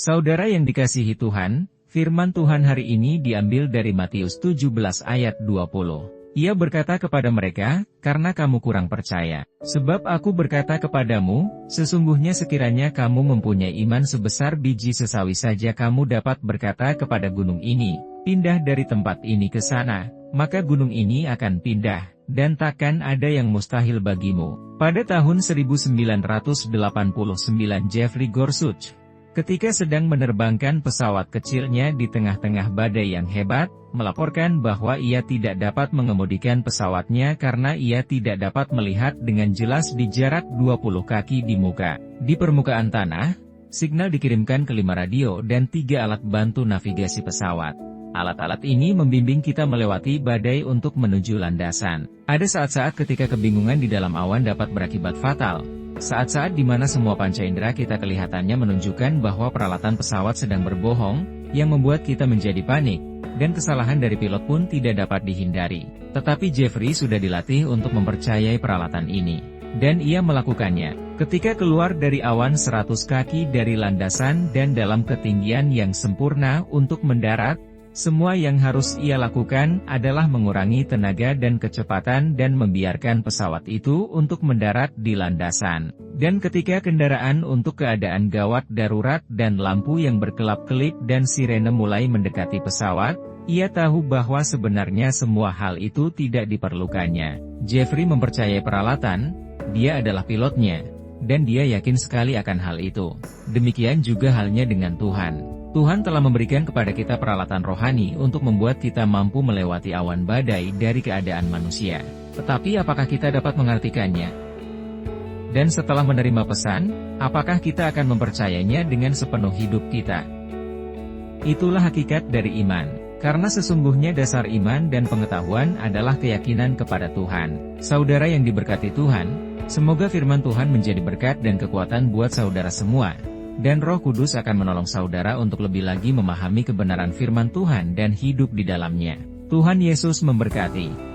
Saudara yang dikasihi Tuhan, firman Tuhan hari ini diambil dari Matius 17 ayat 20. Ia berkata kepada mereka, "Karena kamu kurang percaya. Sebab aku berkata kepadamu, sesungguhnya sekiranya kamu mempunyai iman sebesar biji sesawi saja kamu dapat berkata kepada gunung ini, pindah dari tempat ini ke sana, maka gunung ini akan pindah, dan takkan ada yang mustahil bagimu." Pada tahun 1989 Jeffrey Gorsuch, ketika sedang menerbangkan pesawat kecilnya di tengah-tengah badai yang hebat, melaporkan bahwa ia tidak dapat mengemudikan pesawatnya karena ia tidak dapat melihat dengan jelas di jarak 20 kaki di muka. Di permukaan tanah, signal dikirimkan ke 5 radio dan 3 alat bantu navigasi pesawat. Alat-alat ini membimbing kita melewati badai untuk menuju landasan. Ada saat-saat ketika kebingungan di dalam awan dapat berakibat fatal. Saat-saat di mana semua panca indera kita kelihatannya menunjukkan bahwa peralatan pesawat sedang berbohong, yang membuat kita menjadi panik, dan kesalahan dari pilot pun tidak dapat dihindari. Tetapi Jeffrey sudah dilatih untuk mempercayai peralatan ini. Dan ia melakukannya. Ketika keluar dari awan 100 kaki dari landasan dan dalam ketinggian yang sempurna untuk mendarat, semua yang harus ia lakukan adalah mengurangi tenaga dan kecepatan dan membiarkan pesawat itu untuk mendarat di landasan. Dan ketika kendaraan untuk keadaan gawat darurat dan lampu yang berkelap-kelip dan sirene mulai mendekati pesawat, ia tahu bahwa sebenarnya semua hal itu tidak diperlukannya. Jeffrey mempercayai peralatan, dia adalah pilotnya, dan dia yakin sekali akan hal itu. Demikian juga halnya dengan Tuhan. Tuhan telah memberikan kepada kita peralatan rohani untuk membuat kita mampu melewati awan badai dari keadaan manusia. Tetapi apakah kita dapat mengartikannya? Dan setelah menerima pesan, apakah kita akan mempercayainya dengan sepenuh hidup kita? Itulah hakikat dari iman. Karena sesungguhnya dasar iman dan pengetahuan adalah keyakinan kepada Tuhan. Saudara yang diberkati Tuhan, semoga firman Tuhan menjadi berkat dan kekuatan buat saudara semua. Dan Roh Kudus akan menolong saudara untuk lebih lagi memahami kebenaran firman Tuhan dan hidup di dalamnya. Tuhan Yesus memberkati.